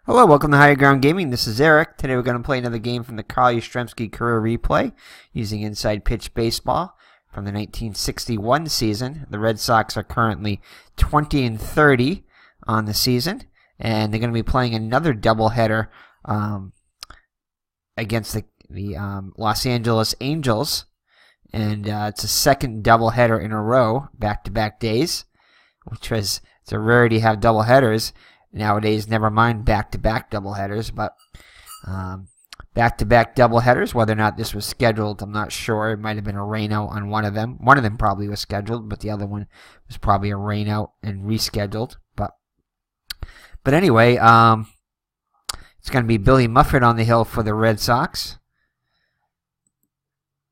Hello, welcome to Higher Ground Gaming. This is Eric. Today we're going to play another game from the Yasyrzemski career replay using inside pitch baseball from the 1961 season. The Red Sox are currently 20-30 on the season, and they're going to be playing another doubleheader against the Los Angeles Angels, and it's a second doubleheader in a row, back-to-back days, which was it's a rarity to have doubleheaders nowadays. Never mind back-to-back doubleheaders, but back-to-back doubleheaders. Whether or not this was scheduled, I'm not sure. It might have been a rainout on one of them. One of them probably was scheduled, but the other one was probably a rainout and rescheduled. But anyway, it's going to be Billy Muffet on the hill for the Red Sox.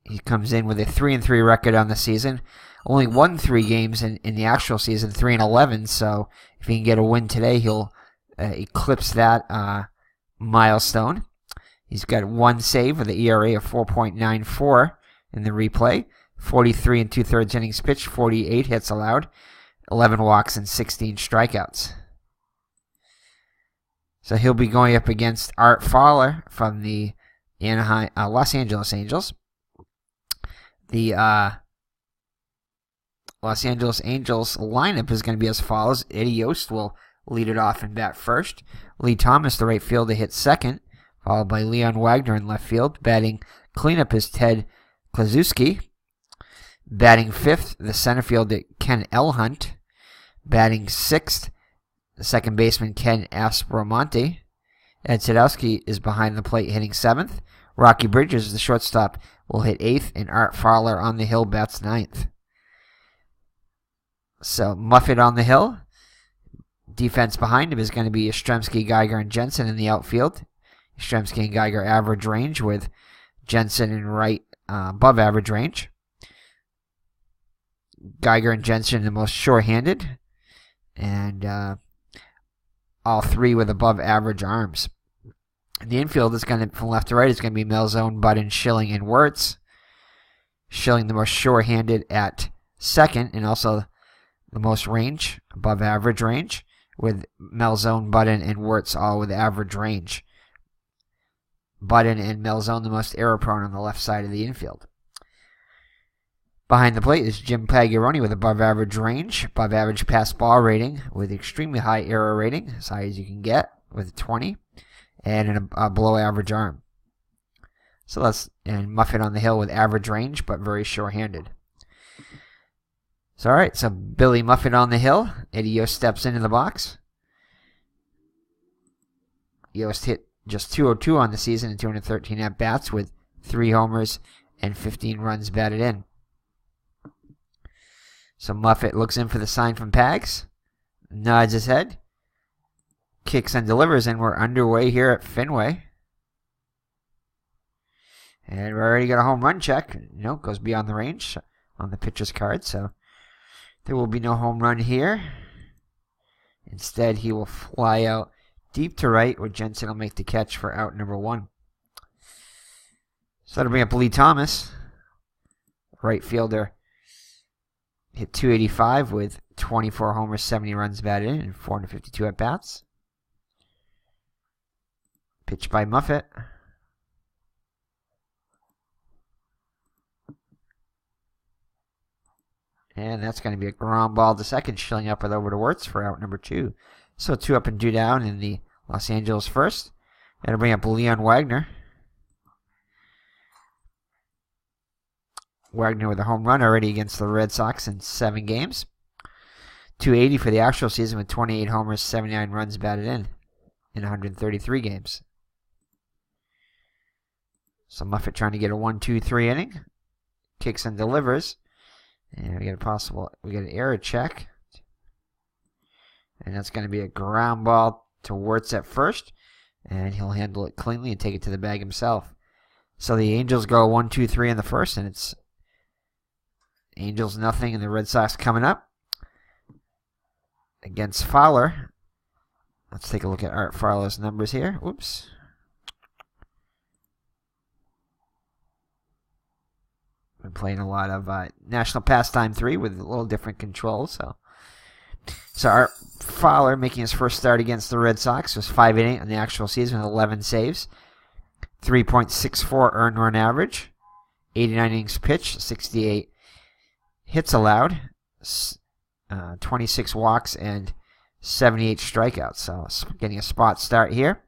He comes in with a 3-3 record on the season. Only won 3 games in the actual season, 3-11. So if he can get a win today, he'll eclipse that milestone. He's got 1 save with an ERA of 4.94 in the replay. 43 2/3 innings pitched, 48 hits allowed, 11 walks, and 16 strikeouts. So he'll be going up against Art Fowler from the Los Angeles Angels. The Los Angeles Angels lineup is going to be as follows. Eddie Yost will lead it off and bat first. Lee Thomas, the right fielder, hits second, followed by Leon Wagner in left field. Batting cleanup is Ted Klaczewski. Batting fifth, the center fielder Ken Elhunt. Batting sixth, the second baseman Ken Aspromonte. Ed Sadowski is behind the plate hitting seventh. Rocky Bridges, the shortstop, will hit eighth, and Art Fowler on the hill bats ninth. So Muffet on the hill. Defense behind him is going to be Yastrzeemski, Geiger, and Jensen in the outfield. Yastrzeemski and Geiger average range, with Jensen in right above average range. Geiger and Jensen the most sure-handed, and all three with above average arms. And the infield is going to, from left to right, is going to be Malzone, Budden, Schilling, and Wirtz. Schilling the most sure-handed at second, and also the most range, above average range, with Malzone, Budden, and Wirtz all with average range. Budden and Malzone the most error-prone on the left side of the infield. Behind the plate is Jim Pagliaroni with above average range, above average pass ball rating, with extremely high error rating, as high as you can get, with 20, and a below average arm. And Muffet on the hill with average range, but very sure-handed. So alright, so Billy Muffet on the hill. Eddie Yost steps into the box. Yost hit just 202 on the season and 213 at-bats with 3 homers and 15 runs batted in. So Muffet looks in for the sign from Pags, nods his head, kicks and delivers, and we're underway here at Fenway. And we already got a home run check. No, goes beyond the range on the pitcher's card, so there will be no home run here. Instead, he will fly out deep to right, where Jensen will make the catch for out number 1. So that'll bring up Lee Thomas, right fielder. Hit 285 with 24 homers, 70 runs batted in, and 452 at-bats. Pitched by Muffet. And that's going to be a ground ball to second, Schilling up with over to Wirtz for out number 2. So 2 up and 2 down in the Los Angeles first. That'll bring up Leon Wagner. Wagner with a home run already against the Red Sox in 7 games. 280 for the actual season with 28 homers, 79 runs batted in 133 games. So Muffet trying to get a 1-2-3 inning. Kicks and delivers. And we get an error check. And that's going to be a ground ball to Wirtz at first. And he'll handle it cleanly and take it to the bag himself. So the Angels go 1-2-3 in the first, and it's Angels nothing, and the Red Sox coming up against Fowler. Let's take a look at Art Fowler's numbers here. playing a lot of National Pastime 3 with a little different controls. So Art Fowler, making his first start against the Red Sox, was 5-8 in the actual season with 11 saves, 3.64 earned run average, 89 innings pitched, 68 hits allowed, 26 walks, and 78 strikeouts. So getting a spot start here.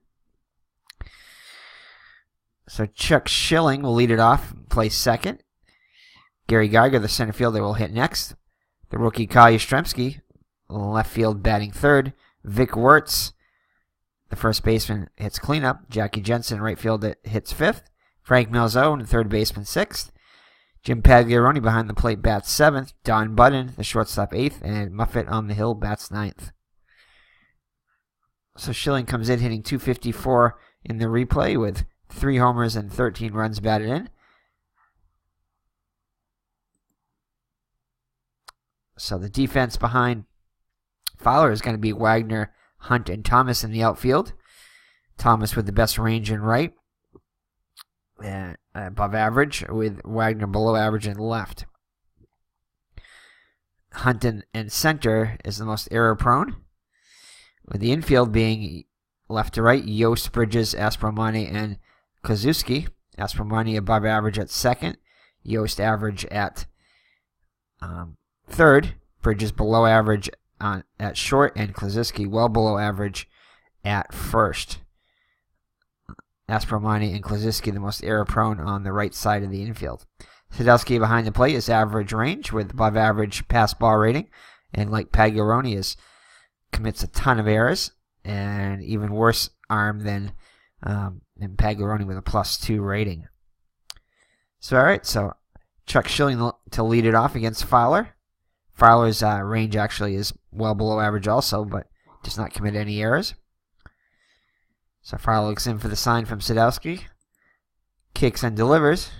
So Chuck Schilling will lead it off and play second. Gary Geiger, the center fielder, will hit next. The rookie Kyle Yastrzemski, left field, batting third. Vic Wirtz, the first baseman, hits cleanup. Jackie Jensen, right field, hits fifth. Frank Malzone, third baseman, sixth. Jim Pagliaroni behind the plate bats seventh. Don Budden, the shortstop, eighth. And Muffet on the hill bats ninth. So Schilling comes in hitting .254 in the replay with 3 homers and 13 runs batted in. So the defense behind Fowler is going to be Wagner, Hunt, and Thomas in the outfield. Thomas with the best range in right, above average, with Wagner below average in left. Hunt and center is the most error-prone, with the infield being left to right, Yost, Bridges, Aspromani, and Kluszewski. Aspromani above average at second, Yost average at third, Bridges below average at short, and Kluszewski well below average at first. Aspromani and Kluszewski the most error-prone on the right side of the infield. Sadowski behind the plate is average range with above average pass ball rating, and like Pagliaroni commits a ton of errors, and even worse arm than Pagliaroni with a +2 rating. So, all right, so Chuck Schilling to lead it off against Fowler. Fowler's range actually is well below average also, but does not commit any errors. So Fowler looks in for the sign from Sadowski. Kicks and delivers.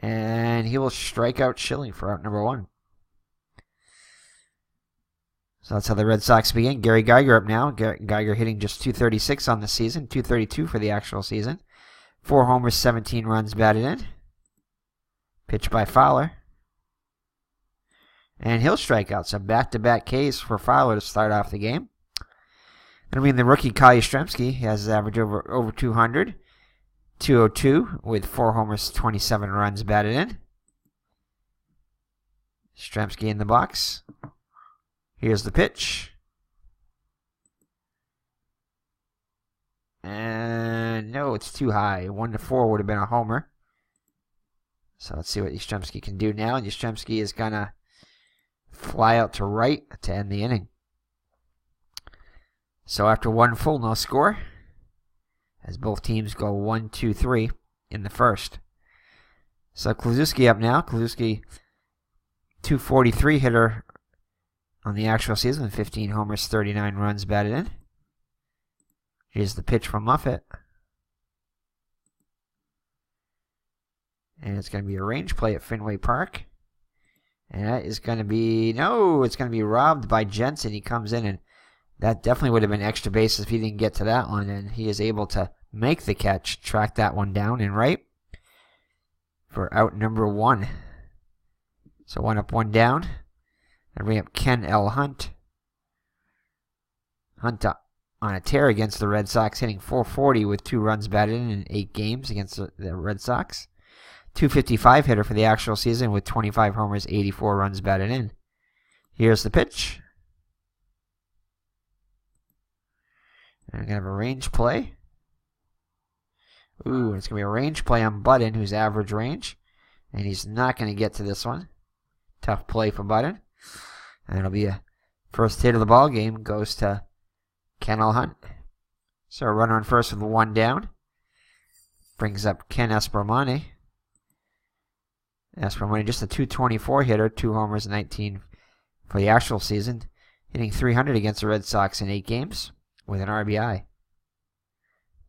And he will strike out Schilling for out number 1. So that's how the Red Sox begin. Gary Geiger up now. Geiger hitting just .236 on the season, .232 for the actual season. 4 homers, 17 runs batted in. Pitch by Fowler. And he'll strike out. So back-to-back Ks for Fowler to start off the game. And the rookie Kyle Yastrzemski has his average over 200. 202 with 4 homers, 27 runs batted in. Yastrzemski in the box. Here's the pitch. And no, it's too high. 1-4 would have been a homer. So let's see what Yastrzemski can do now. Yastrzemski is going to fly out to right to end the inning. So after 1 full, no score, as both teams go 1-2-3 in the first. So Kluszewski up now. Kluszewski, .243 hitter on the actual season with 15 homers, 39 runs batted in. Here's the pitch from Muffet. And it's going to be a range play at Fenway Park. And that is going to be, no, it's going to be robbed by Jensen. He comes in, and that definitely would have been extra bases if he didn't get to that one. And he is able to make the catch, track that one down and right for out number 1. So 1 up, 1 down. And bring up Ken L. Hunt. Hunt on a tear against the Red Sox, hitting .440 with 2 runs batted in 8 games against the Red Sox. .255 hitter for the actual season with 25 homers, 84 runs batted in. Here's the pitch. And we're going to have a range play. Ooh, it's going to be a range play on Budden, who's average range. And he's not going to get to this one. Tough play for Budden. And it'll be a first hit of the ball game goes to Ken Hunt. So a runner on first with 1 down. Brings up Ken Aspromani. Aspromani just a .224 hitter, 2 homers, 19 for the actual season. Hitting .300 against the Red Sox in 8 games with an RBI.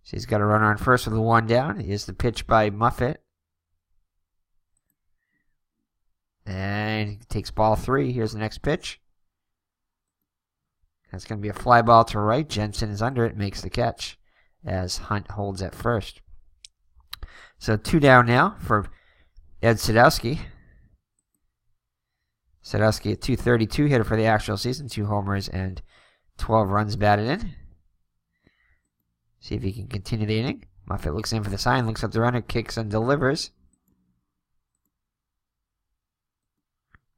So he's got a runner on first with 1 down. Here's the pitch by Muffet. And he takes ball 3. Here's the next pitch. That's going to be a fly ball to right. Jensen is under it, makes the catch as Hunt holds at first. So 2 down now for Ed Sadowski. Sadowski, a .232 hitter for the actual season, 2 homers and 12 runs batted in. See if he can continue the inning. Muffet looks in for the sign, looks up the runner, kicks and delivers.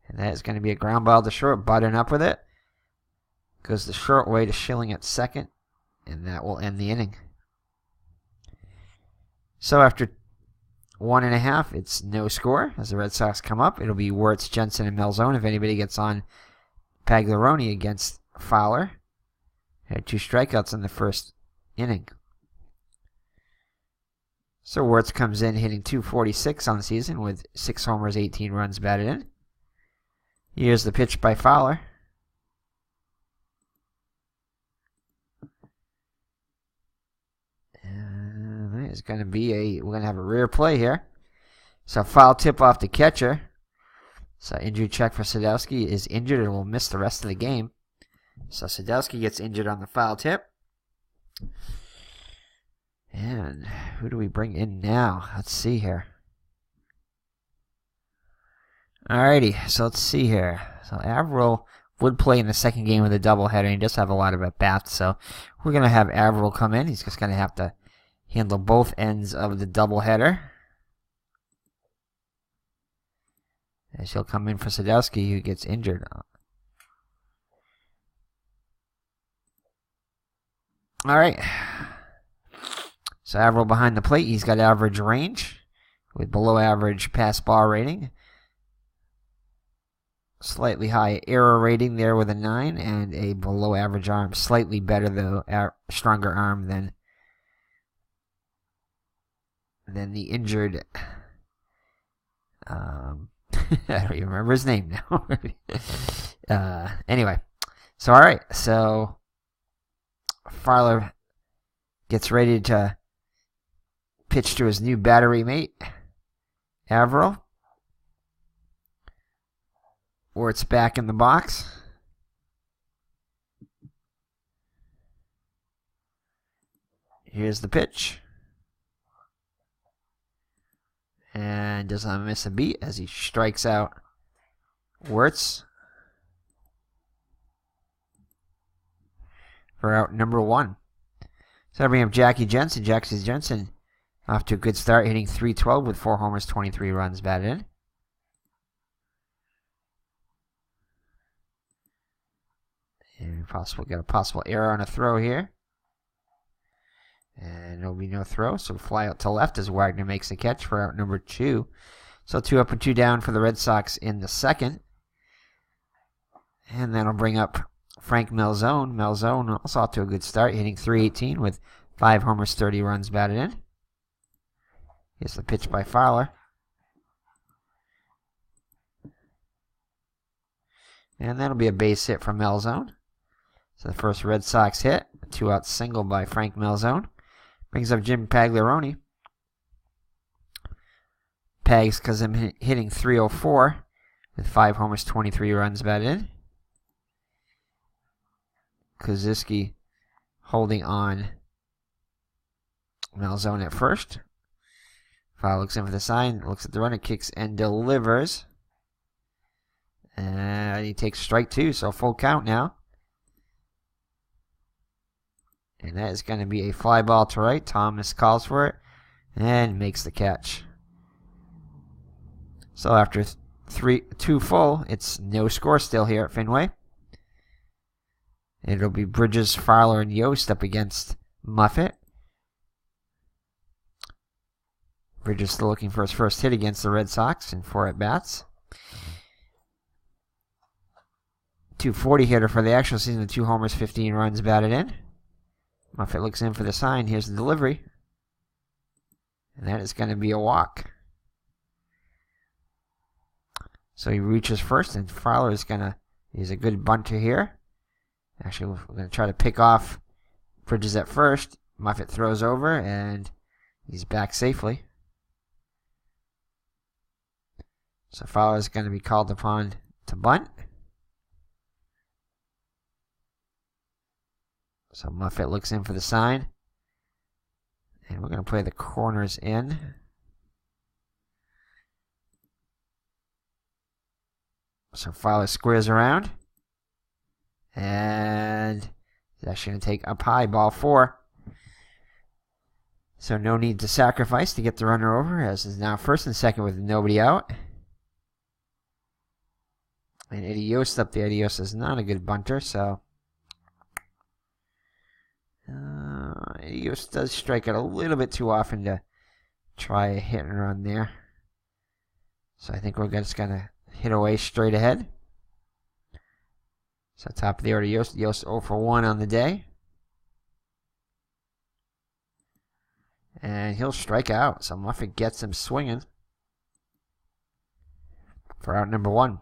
And that is going to be a ground ball to short, button up with it. Goes the short way to Schilling at second, and that will end the inning. So after 1.5, it's no score. As the Red Sox come up, it'll be Wirtz, Jensen, and Malzone if anybody gets on Pagliarone against Fowler. Had 2 strikeouts in the first inning. So Wirtz comes in hitting .246 on the season with 6 homers, 18 runs batted in. Here's the pitch by Fowler. And it's going to be we're going to have a rear play here. So foul tip off the catcher. So injury check for Sadowski is injured and will miss the rest of the game. So Sadowski gets injured on the foul tip. And who do we bring in now? Let's see here. Alrighty, so let's see here. So Averill would play in the second game of the doubleheader, and he does have a lot of at-bats, so we're going to have Averill come in. He's just going to have to handle both ends of the doubleheader. As he'll come in for Sadowski, who gets injured. Alright. So Averill behind the plate, he's got average range with below average pass ball rating. Slightly high error rating there with a 9 and a below average arm. Slightly better though, stronger arm than the injured. I don't even remember his name now. Anyway, so alright, so Fowler gets ready to pitch to his new battery mate, Averill. Wirtz back in the box. Here's the pitch. And does not miss a beat as he strikes out Wirtz for out number 1. So I bring up Jackie Jensen. Jackie Jensen off to a good start, hitting .312 with 4 homers, 23 runs batted in. And get a possible error on a throw here. And there'll be no throw, so fly out to left as Wagner makes the catch for out number 2. So 2 up and 2 down for the Red Sox in the second. And that'll bring up Frank Malzone. Malzone also off to a good start, hitting .318 with 5 homers, 30 runs batted in. Here's the pitch by Fowler. And that'll be a base hit from Malzone. So the first Red Sox hit, a 2-out single by Frank Malzone. Brings up Jim Pagliarone. Pags because I'm hitting .304 with 5 homers, 23 runs batted in. Koziski holding on Malzone at first. Fowler looks in for the sign, looks at the runner, kicks and delivers. And he takes strike 2, so full count now. And that is going to be a fly ball to right. Thomas calls for it and makes the catch. So after 2 full, it's no score still here at Fenway. It'll be Bridges, Fowler, and Yost up against Muffet. Bridges still looking for his first hit against the Red Sox in 4 at-bats. .240 hitter for the actual season with 2 homers, 15 runs batted in. Muffet looks in for the sign. Here's the delivery. And that is going to be a walk. So he reaches first, and Fowler is going to... He's a good bunter here. Actually, we're going to try to pick off Bridges at first. Muffet throws over, and he's back safely. So Fowler is going to be called upon to bunt. So Muffet looks in for the sign. And we're going to play the corners in. So Fowler squares around. And he's actually going to take up high, ball 4. So no need to sacrifice to get the runner over, as is now first and second with nobody out. And Eddie Yost up there. Eddie Yost is not a good bunter, so Eddie Yost does strike out a little bit too often to try a hit and run there. So I think we're just going to hit away straight ahead. So top of the order, Yost 0 for 1 on the day. And he'll strike out. So Muffet gets him swinging for out number 1.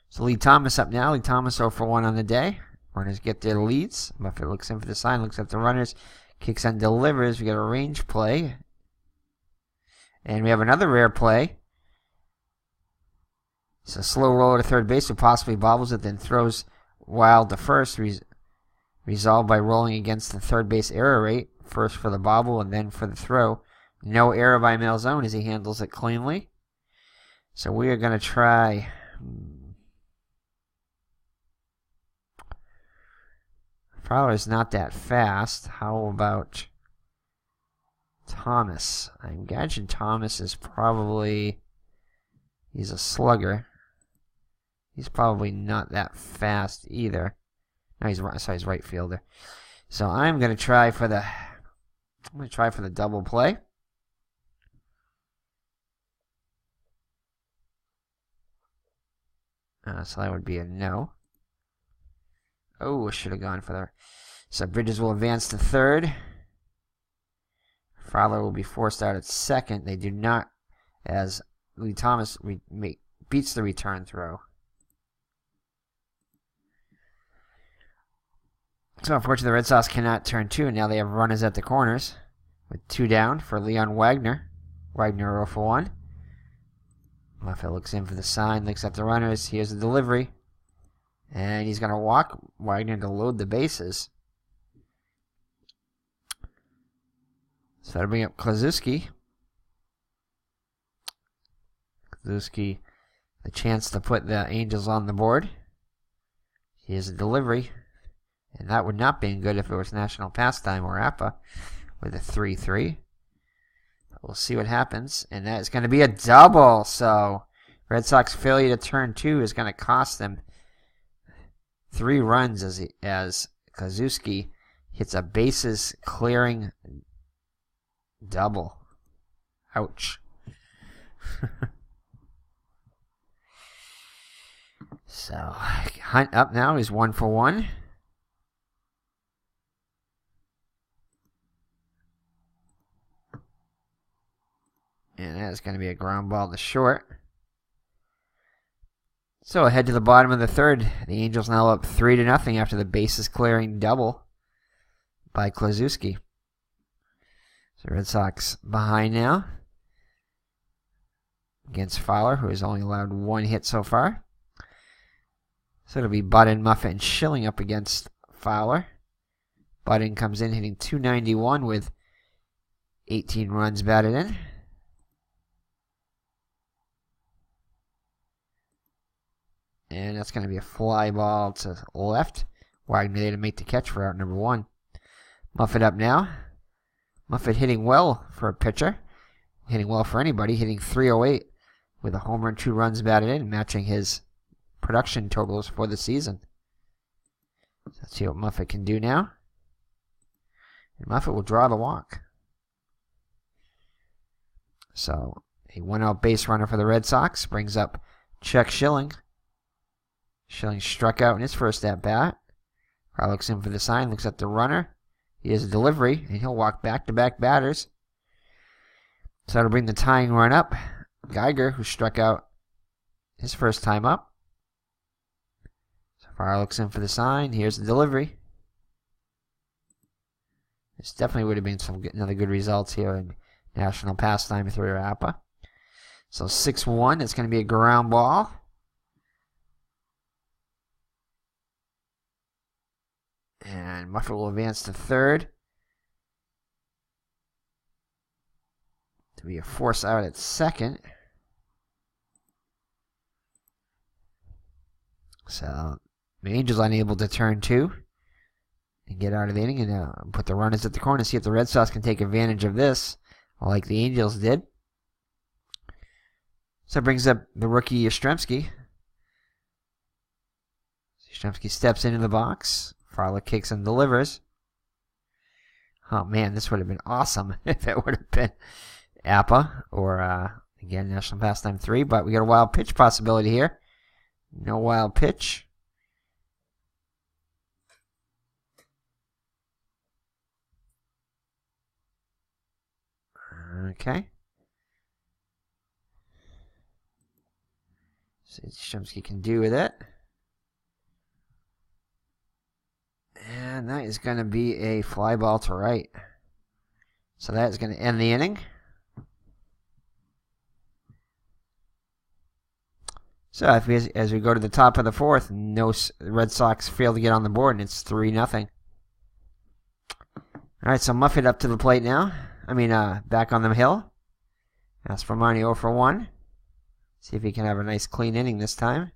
So Lee Thomas up now. Lee Thomas 0 for 1 on the day. Runners get their leads. Muffet looks in for the sign, looks at the runners, kicks and delivers. We got a range play. And we have another rare play. It's a slow roller to third base who possibly bobbles it, then throws wild to first. Resolved by rolling against the third base error rate. First for the bobble and then for the throw. No error by Malzone as he handles it cleanly. So we are going to try... Fowler's not that fast. How about Thomas? I imagine Thomas is probably... He's a slugger. He's probably not that fast either. No, he's right fielder. So I'm going to try for the... double play. So that would be a no. Oh, I should have gone for the... So Bridges will advance to third. Fowler will be forced out at second. They do not, as Lee Thomas beats the return throw. So unfortunately, the Red Sox cannot turn 2, and now they have runners at the corners. With 2 down for Leon Wagner. Wagner 0 for 1. Muffet looks in for the sign, looks at the runners. Here's the delivery. And he's going to walk Wagner to load the bases. So that'll bring up Klazuski. Klazuski, the chance to put the Angels on the board. Here's a delivery. And that would not be good if it was National Pastime or APA with a 3-3. But we'll see what happens. And that is going to be a double. So Red Sox failure to turn 2 is going to cost them 3 runs as Klazuski hits a bases clearing double. Ouch. So Hunt up now is 1 for 1. And that's going to be a ground ball to short. So ahead to the bottom of the third. The Angels now up 3-0 after the bases clearing double by Klazuski. So Red Sox behind now against Fowler, who has only allowed 1 hit so far. So it'll be Budden, Muffet, and Schilling up against Fowler. Budden comes in hitting .291 with 18 runs batted in. And that's going to be a fly ball to left. Wagner there to make the catch for out number 1. Muffet up now. Muffet hitting well for a pitcher. Hitting well for anybody. Hitting .308 with a homer and 2 runs batted in, matching his production totals for the season. Let's see what Muffet can do now. And Muffet will draw the walk. So a 1-out base runner for the Red Sox brings up Chuck Schilling. Schilling struck out in his first at-bat. Carl looks in for the sign, looks at the runner. He has a delivery, and he'll walk back-to-back batters. So that'll bring the tying run up. Geiger, who struck out his first time up. So Farr looks in for the sign. Here's the delivery. This definitely would have been another good results here in National Pastime through APA. So 6-1, it's going to be a ground ball. And Muffet will advance to third. To be a force out at second. So the Angels unable to turn two and get out of the inning and put the runners at the corner. See if the Red Sox can take advantage of this, like the Angels did. So it brings up the rookie Yastremski. Yastremski steps into the box. Fowler kicks and delivers. Oh man, this would have been awesome if it would have been Appa or again National Pastime 3. But we got a wild pitch possibility here. No wild pitch. Okay. See what Yastremski can do with it. And that is going to be a fly ball to right. So that is going to end the inning. So as we go to the top of the fourth, no Red Sox fail to get on the board, and it's 3-0. All right, so Muffet up to the plate now. Back on the hill. YASTRZEMSKI 0 for 1. See if he can have a nice clean inning this time.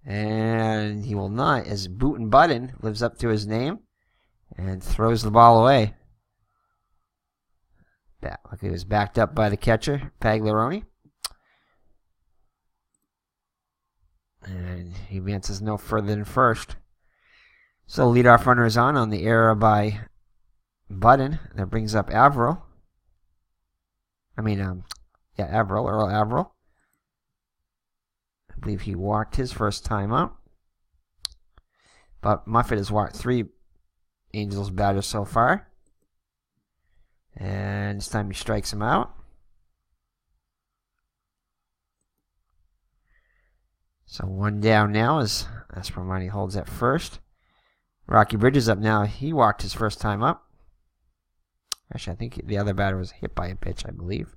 And he will not, as Bootin' Button lives up to his name and throws the ball away. Like he was backed up by the catcher, Pagliaroni. And he advances no further than first. So leadoff runner is on the error by Button. That brings up Averill. Earl Averill. I believe he walked his first time up. But Muffet has walked 3 Angels batters so far. And this time he strikes him out. So 1 down now as YASTRZEMSKI holds at first. Rocky Bridges up now. He walked his first time up. Actually, I think the other batter was hit by a pitch, I believe.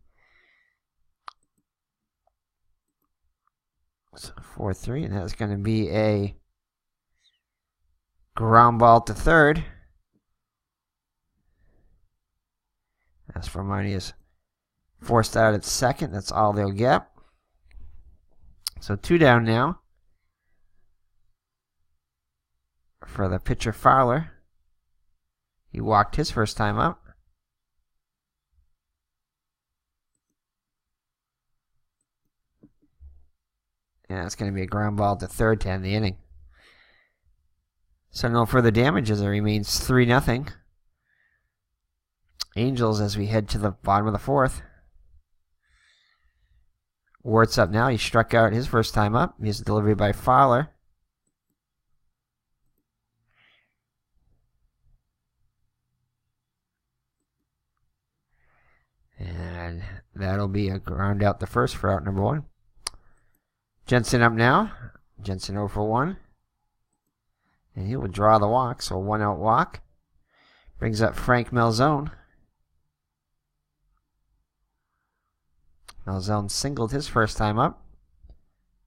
So 4-3, and that's going to be a ground ball to third. YASTRZEMSKI is forced out at second. That's all they'll get. So 2 down now for the pitcher Fowler. He walked his first time up. And that's going to be a ground ball to third to end the inning. So no further damage as it remains 3-0. Angels as we head to the bottom of the fourth. Wart's up now. He struck out his first time up. Here's a delivery by Fowler. And that'll be a ground out the first for out number 1. Jensen up now. Jensen 0 for 1. And he will draw the walk, so a 1-out walk. Brings up Frank Malzone. Malzone singled his first time up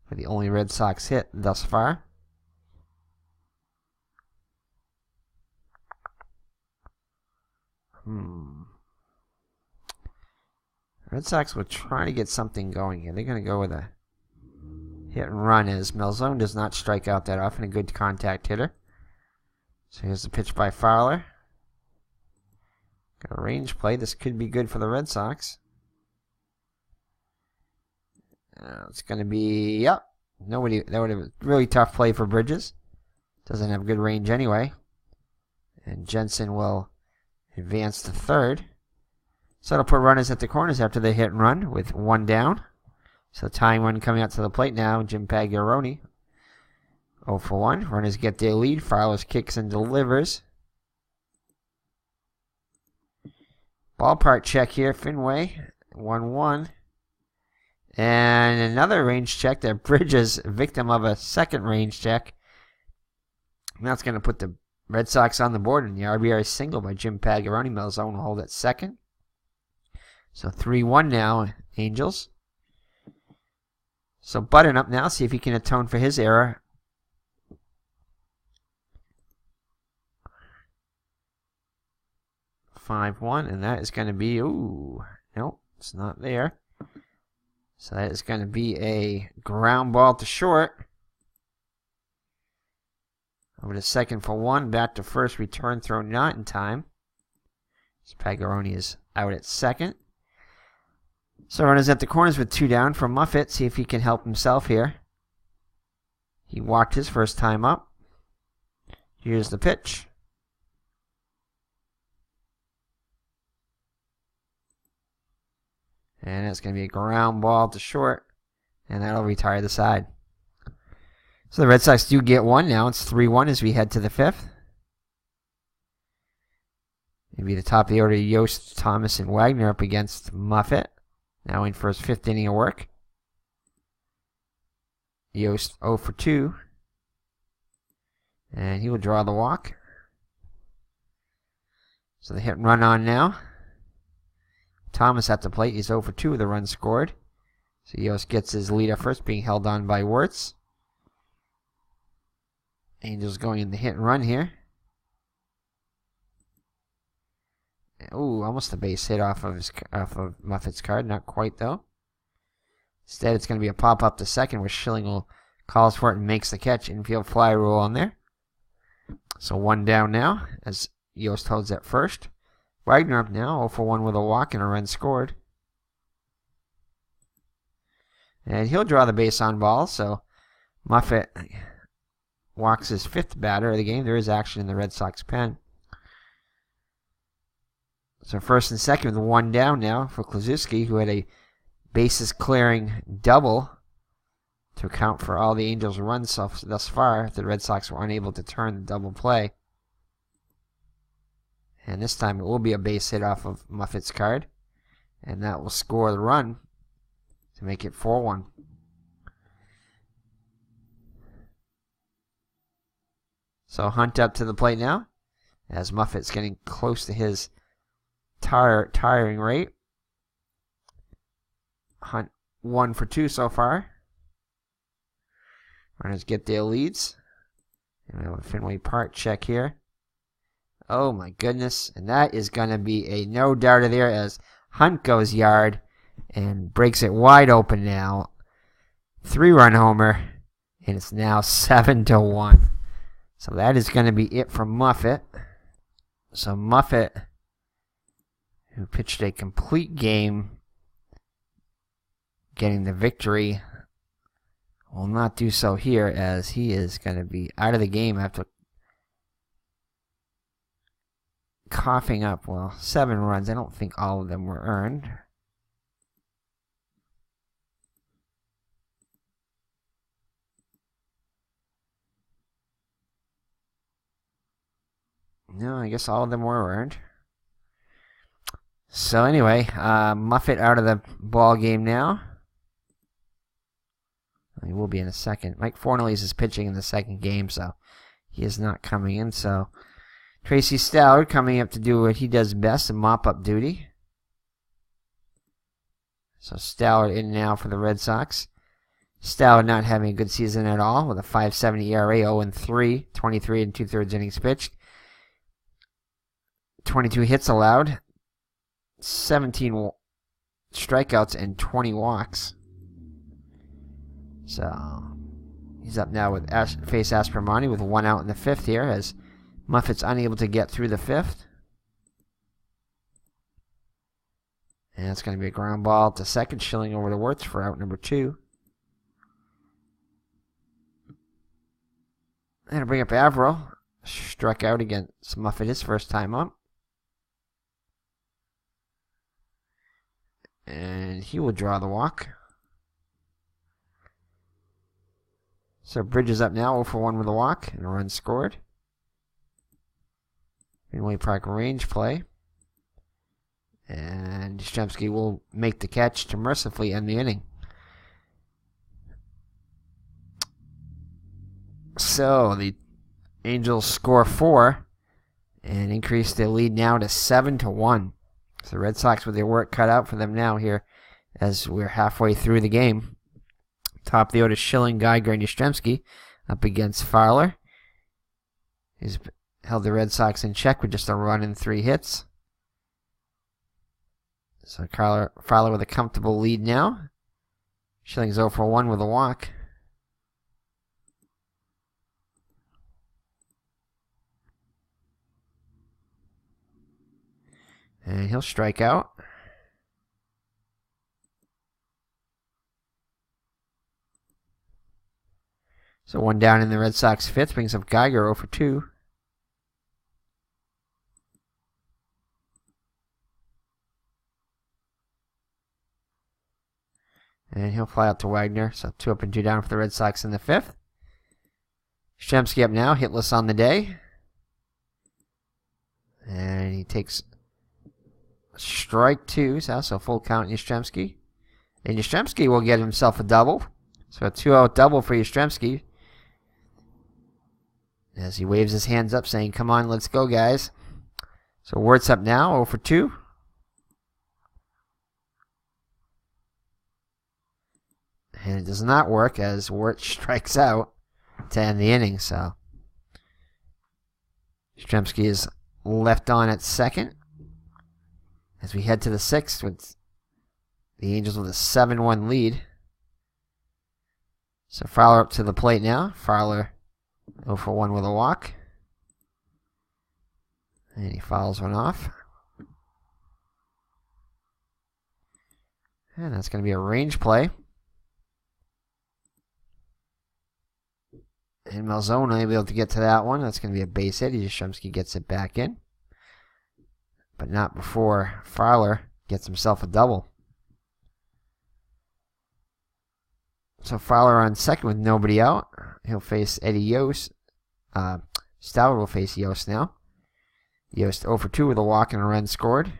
for the only Red Sox hit thus far. Red Sox were trying to get something going here. They're going to go with a hit and run as Malzone does not strike out that often, a good contact hitter. So here's the pitch by Fowler. Got a range play. This could be good for the Red Sox. It's going to be, that would have a really tough play for Bridges. Doesn't have good range anyway. And Jensen will advance to third. So it'll put runners at the corners after they hit and run with 1 down. So tying one coming out to the plate now, Jim Pagliaroni. 0 for 1. Runners get their lead. Fowler kicks and delivers. Ballpark check here, Fenway. 1-1. And another range check that Bridges, victim of a second range check. And that's going to put the Red Sox on the board in the RBI single by Jim Pagliaroni. Malzone will hold at second. So 3-1 now, Angels. So Button up now, see if he can atone for his error. (5-1), and that is going to be, nope, It's not there. So that is going to be a ground ball to short. Over to second for one. Back to first. Return throw not in time. Pagaroni is out at second. So runners at the corners with 2 down for Muffet. See if he can help himself here. He walked his first time up. Here's the pitch. And it's going to be a ground ball to short. And that'll retire the side. So the Red Sox do get one now. It's 3-1 as we head to the 5th. Maybe the top of the order, Yost, Thomas, and Wagner up against Muffet. Now in for his 5th inning of work. Yost 0 for 2. And he will draw the walk. So the hit and run on now. Thomas at the plate. He's 0 for 2 with a run scored. So Yost gets his lead at first, being held on by Wirtz. Angels going in the hit and run here. Ooh, almost a base hit off of Muffet's card. Not quite, though. Instead, it's going to be a pop-up to second where Schilling calls for it and makes the catch. Infield fly rule on there. So 1 down now as Yost holds at first. Wagner up now, 0 for 1 with a walk and a run scored. And he'll draw the base on ball, so Muffet walks his 5th batter of the game. There is action in the Red Sox pen. So first and second with 1 down now for Kluszewski, who had a bases clearing double to account for all the Angels' runs thus far. The Red Sox were unable to turn the double play. And this time it will be a base hit off of Muffet's card. And that will score the run to make it 4-1. So Hunt up to the plate now, as Muffet's getting close to his tiring rate. Hunt 1 for 2 so far. Runners get their leads. And we have a Fenway Park check here. Oh my goodness. And that is going to be a no-doubter there as Hunt goes yard and breaks it wide open now. 3-run homer. And it's now 7-1. So that is going to be it for Muffet. So Muffet, who pitched a complete game, getting the victory, will not do so here as he is going to be out of the game after coughing up, 7 runs. I don't think all of them were earned. No, I guess all of them were earned. So anyway, Muffet out of the ball game now. He will be in a second. Mike Fornellis is pitching in the second game, so he is not coming in. So Tracy Stallard coming up to do what he does best, and mop-up duty. So Stallard in now for the Red Sox. Stallard not having a good season at all with a 5.70 ERA, 0-3, 23 2/3 innings pitched. 22 hits allowed, 17 strikeouts, and 20 walks. So he's up now with face Aspermani with 1 out in the 5th here as Muffet's unable to get through the 5th. And it's going to be a ground ball to second, Schilling over to Wirtz for out number 2. And to bring up Averill, struck out against Muffet his first time up. And he will draw the walk. So Bridges up now, 0 for 1 with a walk, and a run scored. Fenway Park range play. And Yasyrzemski will make the catch to mercifully end the inning. So the Angels score 4 and increase their lead now to 7-1. So the Red Sox with their work cut out for them now here as we're halfway through the game. Top of the order, Schilling, Geiger, and Yasyrzemski up against Fowler. He's held the Red Sox in check with just a run and 3 hits. So Fowler with a comfortable lead now. Schilling's 0 for 1 with a walk. And he'll strike out. So 1 down in the Red Sox fifth brings up Geiger 0 for 2. And he'll fly out to Wagner. So 2 up and 2 down for the Red Sox in the fifth. Yastrzemski up now, hitless on the day. And he takes strike 2, so full count Yastremski. And Yastremski will get himself a double. So a 2-out double for Yastremski. As he waves his hands up saying, come on, let's go, guys. So Wirtz up now, 0 for 2. And it does not work as Wirtz strikes out to end the inning. So Yastremski is left on at second. As we head to the sixth with the Angels with a 7-1 lead. So Fowler up to the plate now. Fowler 0 for 1 with a walk. And he fouls one off. And that's going to be a range play. And Malzone able to get to that one. That's going to be a base hit. Yastremski gets it back in. But not before Fowler gets himself a double. So Fowler on second with nobody out. He'll face Eddie Yost. Stallard will face Yost now. Yost 0 for 2 with a walk and a run scored.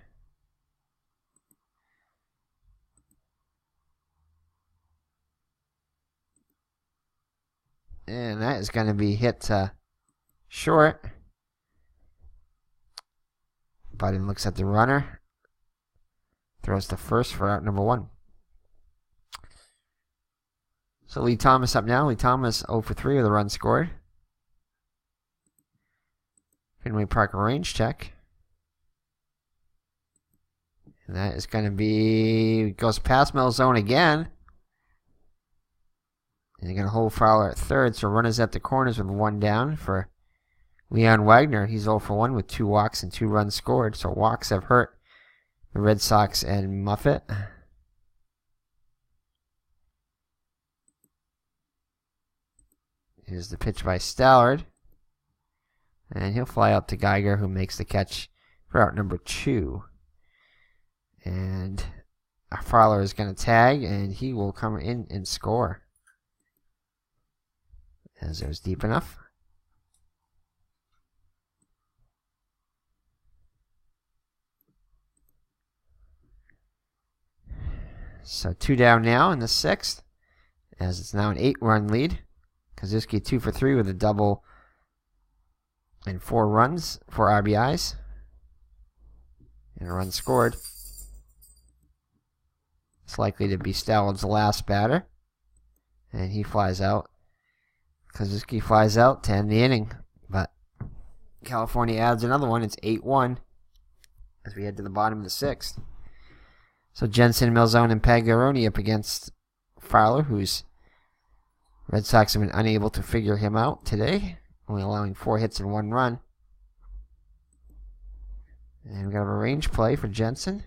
And that is going to be hit short. Biden looks at the runner. Throws to first for out number 1. So Lee Thomas up now. Lee Thomas 0 for 3 with a run scored. Fenway Park range check. And that is going to be... Goes past Malzone again. And they're going to hold Fowler at third. So runners at the corners with 1 down for Leon Wagner. He's 0 for 1 with 2 walks and 2 runs scored. So walks have hurt the Red Sox and Muffet. Here's the pitch by Stallard. And he'll fly up to Geiger, who makes the catch for out number 2. And Fowler is going to tag, and he will come in and score. As it was deep enough. So 2 down now in the 6th, as it's now an 8-run lead. Kazuski 2 for 3 with a double and 4 runs, 4 RBIs, and a run scored. It's likely to be Stallard's last batter, and he flies out. Kazuski flies out to end the inning, but California adds another one. It's 8-1 as we head to the bottom of the 6th. So Jensen, Malzone, and Pagaroni up against Fowler, who's Red Sox have been unable to figure him out today, only allowing 4 hits and 1 run. And we got a range play for Jensen.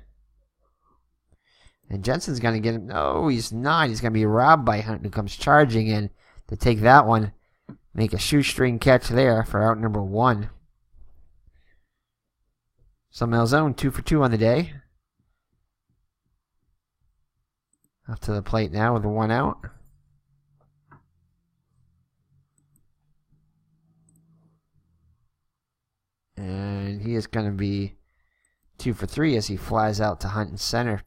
And Jensen's going to get him. No, he's not. He's going to be robbed by Hunt, who comes charging in to take that one. Make a shoestring catch there for out number 1. So Malzone 2 for 2 on the day. Up to the plate now with a 1 out. And he is going to be 2 for 3 as he flies out to Hunt in center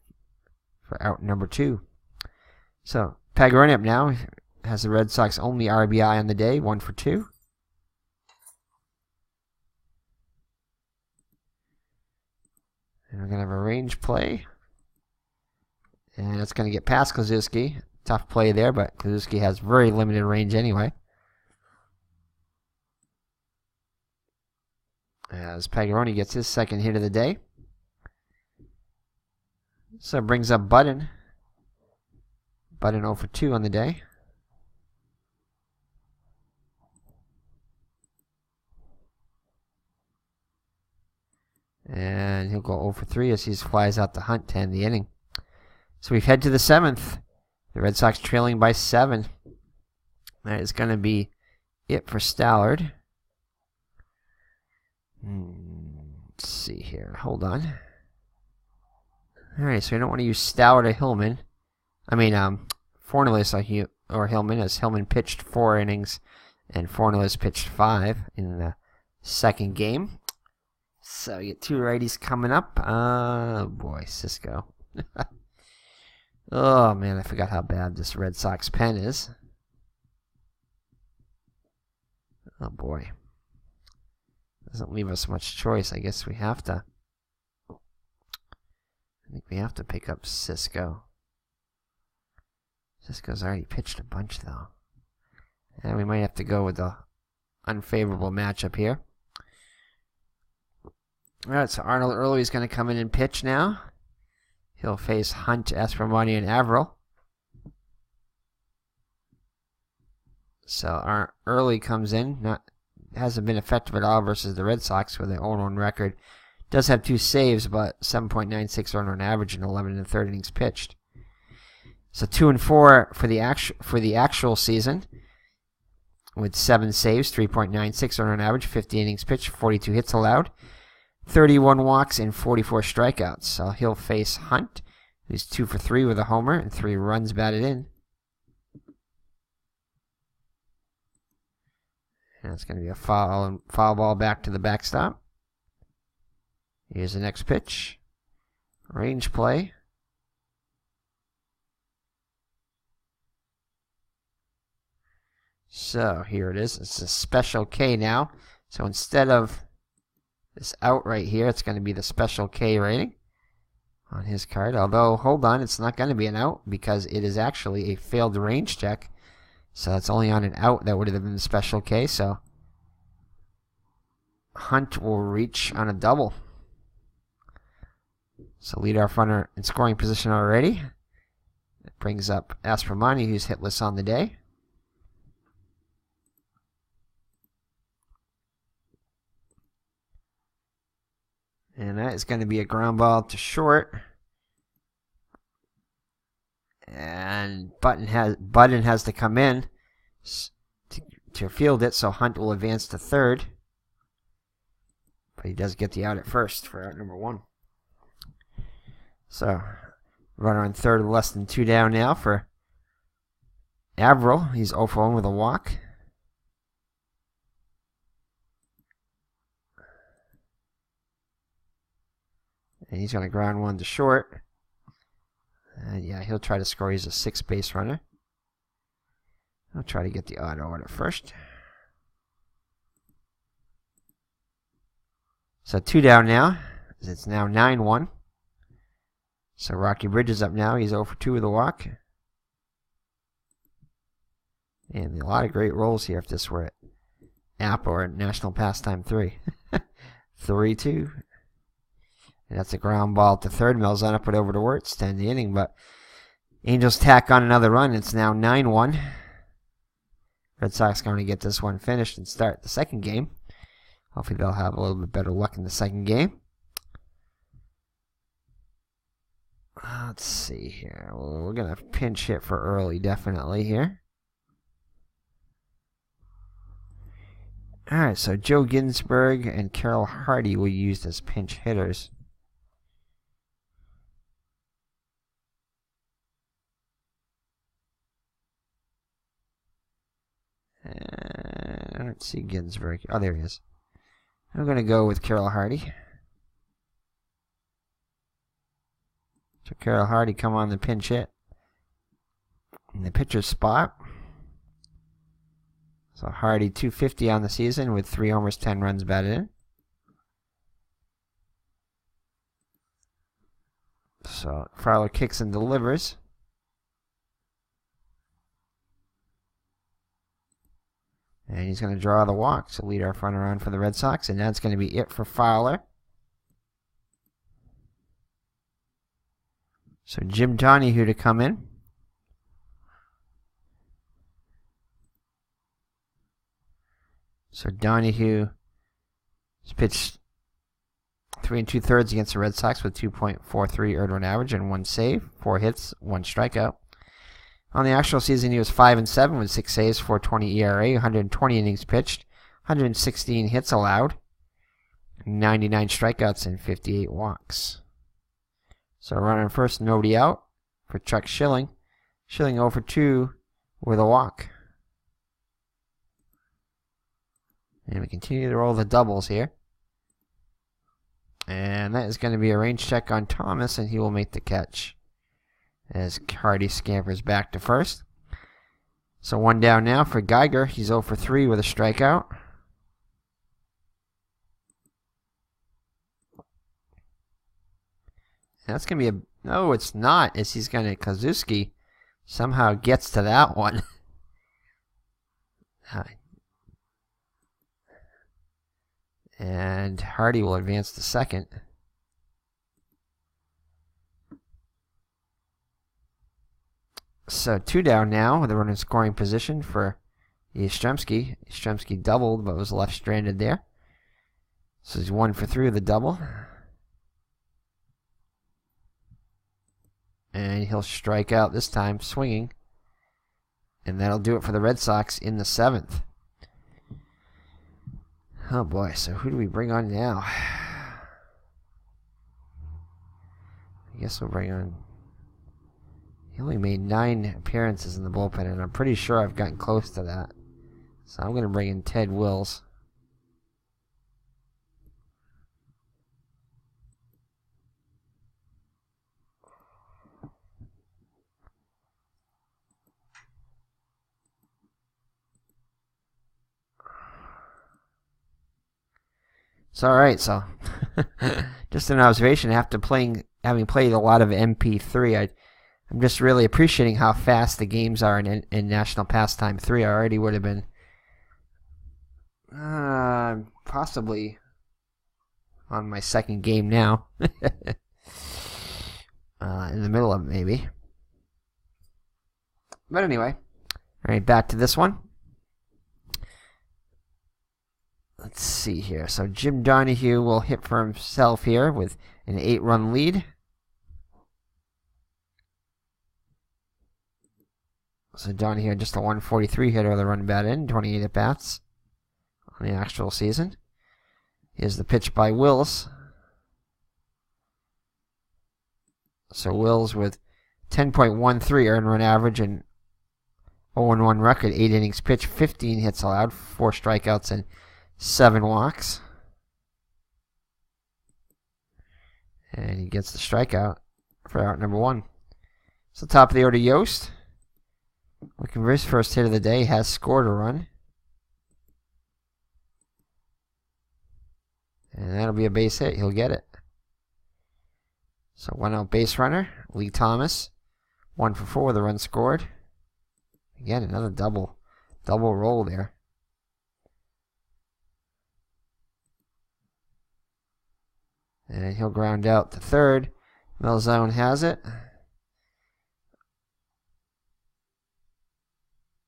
for out number 2. So Pagaroni up now has the Red Sox only RBI on the day, 1 for 2. And we're going to have a range play. And it's going to get past Kluszewski. Tough play there, but Kluszewski has very limited range anyway. As Pagaroni gets his second hit of the day. So it brings up Budden. Budden 0 for 2 on the day. And he'll go 0 for 3 as he flies out the Hunt to end the inning. So we head to the 7th. The Red Sox trailing by 7. That is going to be it for Stallard. Let's see here. Hold on. Alright, so we don't want to use Stallard or Hillman. Fornellis or Hillman, as Hillman pitched 4 innings and Fornellis pitched 5 in the second game. So you get 2 righties coming up. Oh boy, Cisco. Oh man, I forgot how bad this Red Sox pen is. Oh boy. Doesn't leave us much choice. I guess we have to. I think we have to pick up Cisco. Cisco's already pitched a bunch though. And we might have to go with the unfavorable matchup here. Alright, so Arnold Early is going to come in and pitch now. He'll face Hunt, Espremoni, and Averill. So Early comes in. Hasn't been effective at all versus the Red Sox with an 0-1 record. Does have 2 saves, but 7.96 earned average in 11 1/3 innings pitched. So 2-4 for the actual season, with 7 saves, 3.96 earned average, 50 innings pitched, 42 hits allowed, 31 walks, and 44 strikeouts. So he'll face Hunt, who's 2 for 3 with a homer and 3 runs batted in. And it's going to be a foul ball back to the backstop. Here's the next pitch. Range play. So here it is. It's a special K now. So instead of this out right here, it's going to be the special K rating on his card. Although, hold on, it's not going to be an out because it is actually a failed range check. So it's only on an out that would have been the special K. So Hunt will reach on a double. So leadoff runner in scoring position already. It brings up Espremoni, who's hitless on the day. And that is going to be a ground ball to short. And Budden has to come in to field it, so Hunt will advance to third. But he does get the out at first for out number 1. So, runner on third, less than 2 down now for Averill. He's 0 for 1 with a walk. And he's going to ground 1 to short. Yeah, he'll try to score. He's a 6 base runner. I'll try to get the auto out at first. So 2 down now. It's now 9-1. So Rocky Bridge is up now. He's 0 for 2 with a walk. And a lot of great rolls here if this were at App or at National Pastime 3. 3-2. And that's a ground ball to third. Malzahn up it over to Wirtz to end the inning, but Angels tack on another run. It's now 9-1. Red Sox going to get this one finished and start the second game. Hopefully they'll have a little bit better luck in the second game. Let's see here. Well, we're going to pinch hit for Early, definitely here. All right, so Joe Ginsberg and Carroll Hardy will use as pinch hitters. I don't see Ginsberg. Oh, there he is. I'm going to go with Carroll Hardy. So Carroll Hardy come on the pinch hit in the pitcher's spot. So Hardy 250 on the season with 3 homers, 10 runs batted in. So Fowler kicks and delivers. And he's going to draw the walk. So leadoff runner on for the Red Sox. And that's going to be it for Fowler. So Jim Donahue to come in. So Donahue has pitched 3 2/3 against the Red Sox with 2.43 earned run average and 1 save, 4 hits, 1 strikeout. On the actual season, he was 5-7 with 6 saves, 4.20 ERA, 120 innings pitched, 116 hits allowed, 99 strikeouts, and 58 walks. So running first, nobody out for Chuck Schilling. Schilling 0 for 2 with a walk. And we continue to roll the doubles here. And that is going to be a range check on Thomas, and he will make the catch as Hardy scampers back to first. So 1 down now for Geiger. He's 0 for 3 with a strikeout. And that's going to be a... No, it's not. As he's going to... Kazuski somehow gets to that one. And Hardy will advance to second. So 2 down now. The runner in scoring position for Yastrzeemski. Yastrzeemski doubled, but was left stranded there. So he's 1 for 3 with a double. And he'll strike out this time, swinging. And that'll do it for the Red Sox in the 7th. Oh boy, so who do we bring on now? I guess we'll bring on... He only made 9 appearances in the bullpen, and I'm pretty sure I've gotten close to that. So I'm going to bring in Ted Wills. It's alright, so just an observation. After having played a lot of MP3, I'm just really appreciating how fast the games are in National Pastime 3. I already would have been possibly on my second game now. In the middle of it, maybe. But anyway, alright, back to this one. Let's see here. So Jim Donahue will hit for himself here with an 8-run lead. So Donahue just a 143 hitter with a run batted in, 28 at-bats on the actual season. Here's the pitch by Wills. So Wills with 10.13 earned run average and 0-1 record, 8 innings pitched, 15 hits allowed, 4 strikeouts, and 7 walks. And he gets the strikeout for out number 1. So top of the order, Yost. Looking for his first hit of the day. Has scored a run. And that'll be a base hit. He'll get it. So 1 out base runner. Lee Thomas. 1 for 4 with a run scored. Again, another double roll there. And he'll ground out to third. Malzone has it.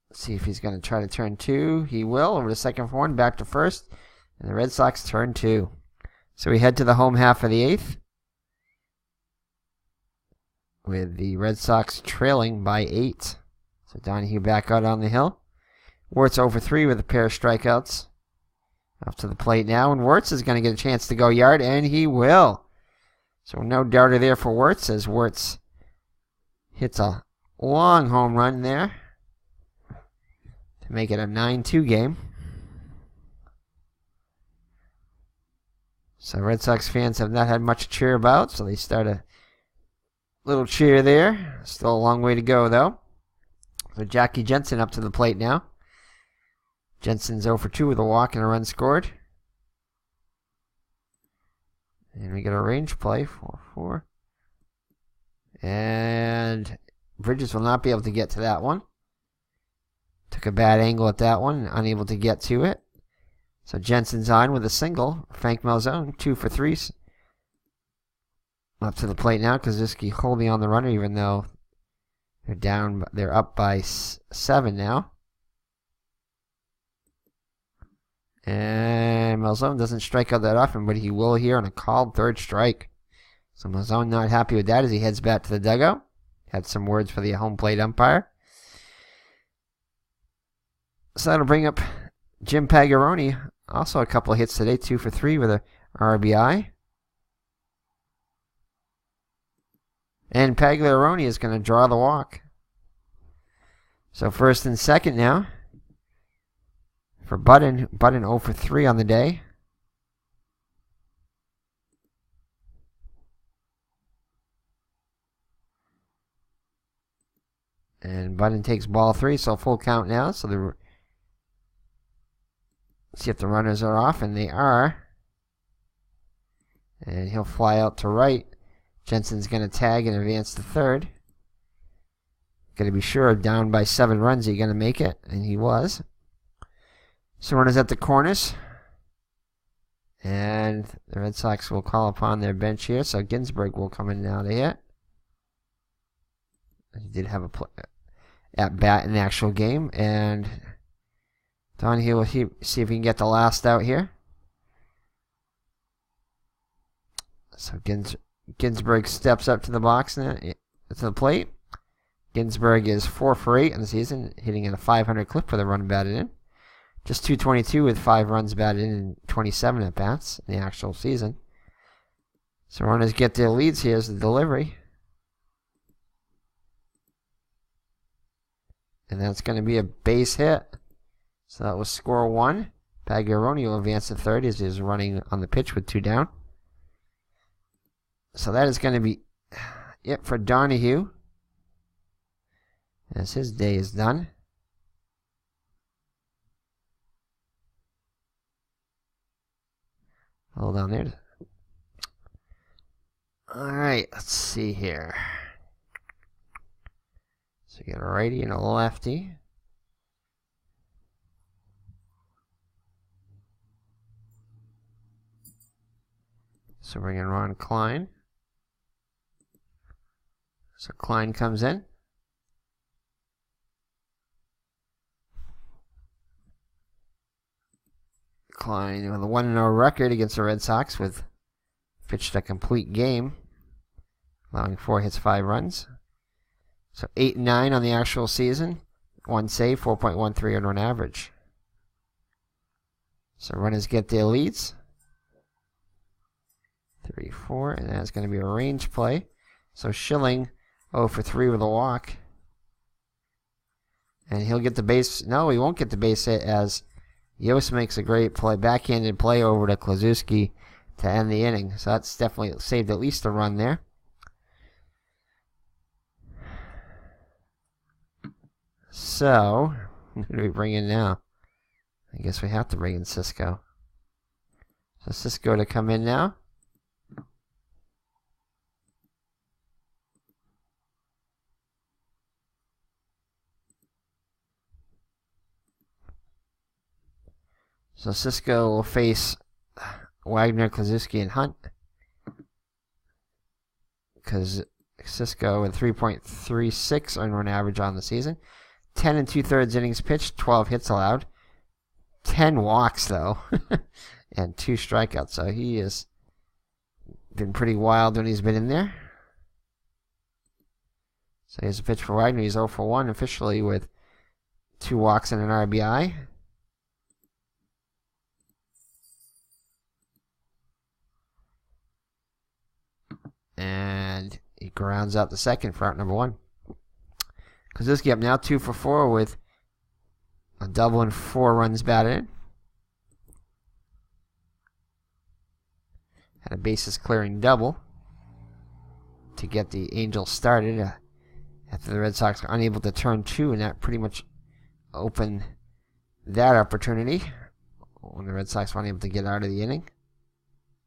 Let's see if he's going to try to turn 2. He will. Over to second for 1. Back to first. And the Red Sox turn 2. So we head to the home half of the 8th. With the Red Sox trailing by 8. So Donahue back out on the hill. Wirtz over 3 with a pair of strikeouts. Up to the plate now, and Wirtz is going to get a chance to go yard, and he will. So no doubter there for Wirtz, as Wirtz hits a long home run there to make it a 9-2 game. So Red Sox fans have not had much to cheer about, so they start a little cheer there. Still a long way to go, though. So Jackie Jensen up to the plate now. Jensen's 0 for 2 with a walk and a run scored. And we get a range play, 4-4. And Bridges will not be able to get to that one. Took a bad angle at that one, unable to get to it. So Jensen's on with a single. Frank Malzone, 2 for 3. Up to the plate now. Kozuski holding on the runner, even though they're down. They're up by 7 now. And Malzone doesn't strike out that often, but he will here on a called third strike. So Malzone not happy with that as he heads back to the dugout. Had some words for the home plate umpire. So that'll bring up Jim Pagaroni. Also a couple of hits today, 2 for 3 with a RBI. And Pagliaroni is going to draw the walk. So first and second now for Budden. Budden 0 for 3 on the day. And Budden takes ball 3, so full count now. So see if the runners are off, and they are. And he'll fly out to right. Jensen's going to tag and advance to third. Going to be sure, down by 7 runs, he's going to make it, and he was. So runners at the corners. And the Red Sox will call upon their bench here, so Ginsburg will come in now to hit. He did have a at bat in the actual game, and Donahue will see if he can get the last out here. So Ginsburg steps up to the box now, to the plate. Ginsburg is 4 for 8 in the season, hitting at a 500 clip for the run batted in. Just 222 with 5 runs batted in and 27 at bats in the actual season. So runners get their leads. Here's the delivery. And that's going to be a base hit. So that was score 1. Pagliaroni will advance to third as he's running on the pitch with 2 down. So that is going to be it for Donahue, as his day is done. Hold on there. Alright, let's see here. So we got a righty and a lefty. So bring in Ron Klein. So Klein comes in. Klein with a 1-0 record against the Red Sox with pitched a complete game, allowing 4 hits, 5 runs. So 8-9 on the actual season. 1 save, 4.13 earned run average. So runners get their leads. 3-4, and that's going to be a range play. So Schilling 0 for 3 with a walk. And he'll get the base. No, he won't get the base hit as Yost makes a great play, backhanded play over to Kozuski to end the inning. So that's definitely saved at least a run there. So, who do we bring in now? I guess we have to bring in Cisco. So Cisco to come in now. So Cisco will face Wagner, Kozuski, and Hunt. Because Cisco with 3.36 earned run average on the season. 10 2/3 innings pitched, 12 hits allowed. 10 walks, though. And 2 strikeouts. So he has been pretty wild when he's been in there. So here's a pitch for Wagner. He's 0 for 1 officially with 2 walks and an RBI. And he grounds out the second for out number 1. Kozuski up now 2 for 4 with a double and 4 runs batted in. Had a bases clearing double to get the Angels started after the Red Sox were unable to turn 2, and that pretty much opened that opportunity when the Red Sox were unable to get out of the inning.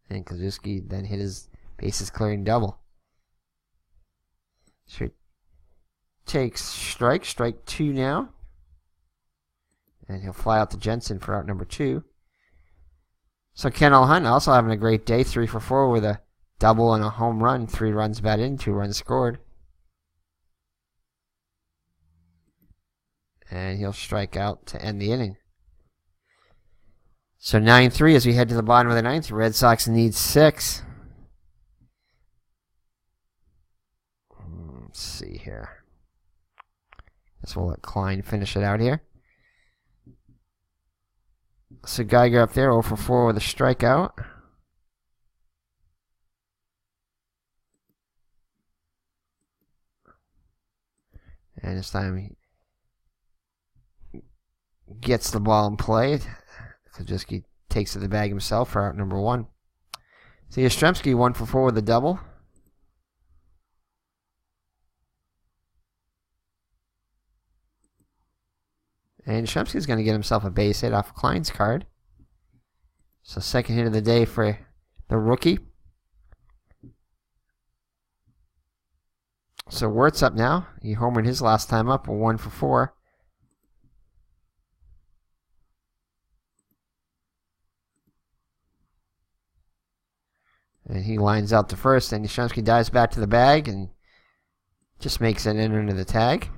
And Kozuski then hit his bases clearing double. So he takes strike 2 now. And he'll fly out to Jensen for out number 2. So Kendall Hunt also having a great day, 3 for 4 with a double and a home run. 3 runs batted in, 2 runs scored. And he'll strike out to end the inning. So 9-3 as we head to the bottom of the ninth. Red Sox need 6. Let's see here. Guess we'll let Klein finish it out here. So Geiger up there, 0 for 4 with a strikeout. And this time he gets the ball in play. Kaczewski takes to the bag himself for out number 1. So Yastremski 1 for 4 with a double. And Yastremski's going to get himself a base hit off Klein's card. So second hit of the day for the rookie. So Wirtz up now. He homered his last time up, 1 for 4. And he lines out to first, and Yastremski dives back to the bag and just makes it in under the tag.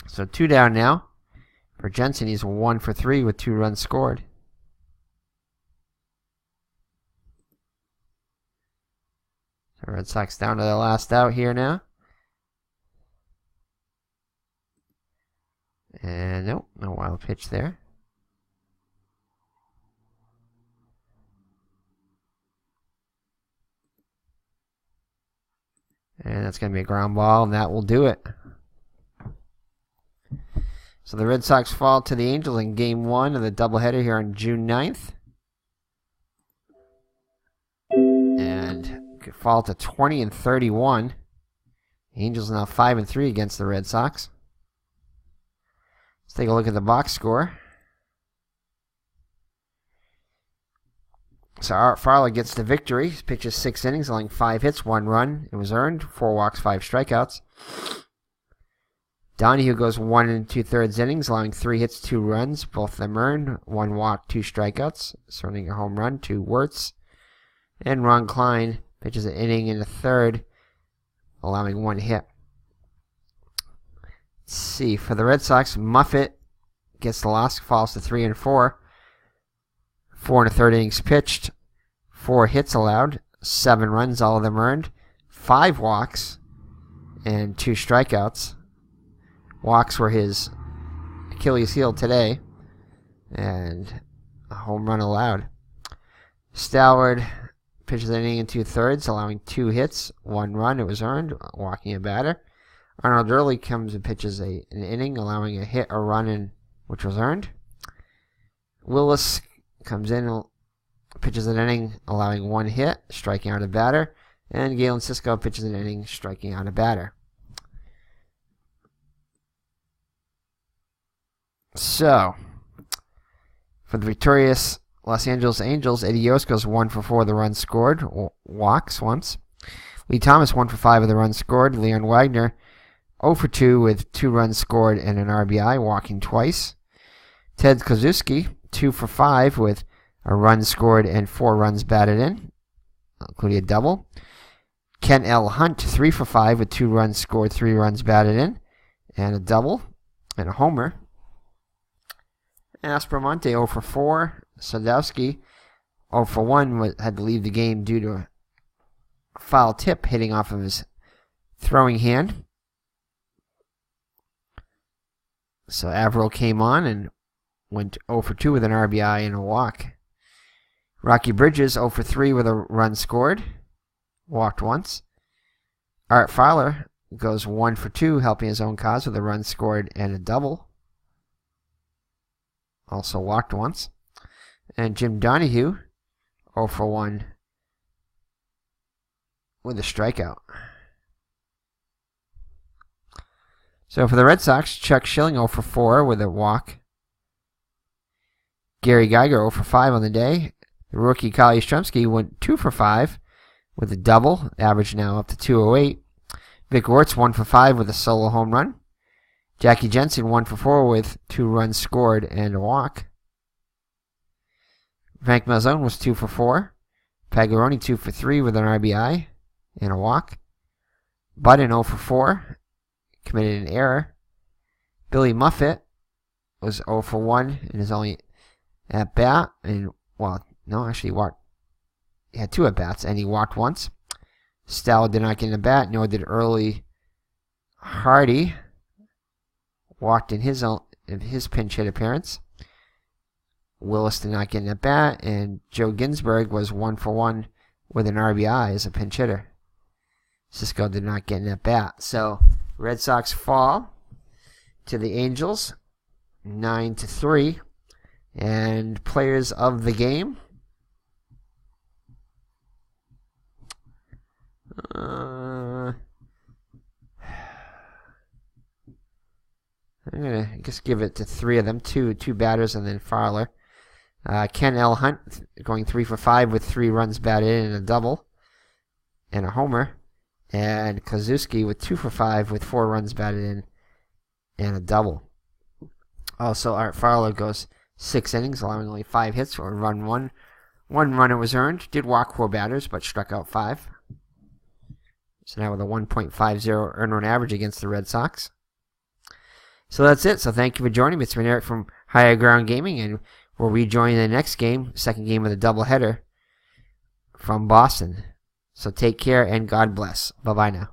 So 2 down now. For Jensen, he's 1 for 3 with 2 runs scored. The Red Sox down to the last out here now. And nope, no wild pitch there. And that's going to be a ground ball, and that will do it. So the Red Sox fall to the Angels in Game 1 of the doubleheader here on June 9th. And could fall to 20-31. The Angels now 5-3 against the Red Sox. Let's take a look at the box score. So Art Farley gets the victory. He pitches 6 innings, allowing 5 hits, 1 run. It was earned, 4 walks, 5 strikeouts. Donahue goes 1 2/3 innings, allowing 3 hits, 2 runs, both of them earned, 1 walk, 2 strikeouts, earning a home run to Wirtz. And Ron Klein pitches an inning and a third, allowing 1 hit. Let's see, for the Red Sox, Muffet gets the loss, falls to 3 4. 4 1/3 innings pitched, 4 hits allowed, 7 runs, all of them earned, 5 walks, and 2 strikeouts. Walks were his Achilles heel today, and a home run allowed. Stallard pitches an inning and 2/3, allowing 2 hits, 1 run. It was earned, walking a batter. Arnold Early comes and pitches an inning, allowing a hit, a run, which was earned. Willis comes in, pitches an inning, allowing 1 hit, striking out a batter. And Galen Cisco pitches an inning, striking out a batter. So, for the victorious Los Angeles Angels, Eddie Yost goes 1 for 4 of the runs scored, walks once. Lee Thomas 1 for 5 of the runs scored. Leon Wagner 0 for 2 with 2 runs scored and an RBI, walking twice. Ted Kaczewski 2 for 5 with a run scored and 4 runs batted in, including a double. Ken L. Hunt 3 for 5 with 2 runs scored, 3 runs batted in, and a double and a homer. Aspromonte 0 for 4. Sadowski 0 for 1 had to leave the game due to a foul tip hitting off of his throwing hand. So Averill came on and went 0 for 2 with an RBI and a walk. Rocky Bridges 0 for 3 with a run scored, walked once. Art Fowler goes 1 for 2, helping his own cause with a run scored and a double. Also walked once. And Jim Donahue 0 for 1 with a strikeout. So for the Red Sox, Chuck Schilling 0 for 4 with a walk. Gary Geiger 0 for 5 on the day. The rookie Kyle Yastremski went 2 for 5 with a double, average now up to 208. Vic Wertz 1 for 5 with a solo home run. Jackie Jensen 1 for 4 with 2 runs scored and a walk. Frank Malzone was 2 for 4. Pagaroni 2 for 3 with an RBI and a walk. Budden 0 for 4, committed an error. Billy Muffet was 0 for 1 in his only at bat, and well, no, actually he walked. He had 2 at bats, and he walked once. Stella did not get in the bat, nor did Early Hardy. Walked in his pinch hit appearance. Willis did not get in the bat, and Joe Ginsberg was 1 for 1 with an RBI as a pinch hitter. Cisco did not get in that bat. So Red Sox fall to the Angels 9-3. And players of the game. I'm going to just give it to 3 of them. Two batters and then Fowler. Ken L. Hunt going 3 for 5 with 3 runs batted in and a double and a homer. And Kozuski with 2 for 5 with 4 runs batted in and a double. Also, Art Fowler goes 6 innings, allowing only 5 hits for a run 1. 1 runner was earned. Did walk 4 batters, but struck out 5. So now with a 1.50 earned run average against the Red Sox. So that's it. So thank you for joining me. It's been Eric from Higher Ground Gaming, and we'll rejoin the next game, second game of the doubleheader from Boston. So take care and God bless. Bye-bye now.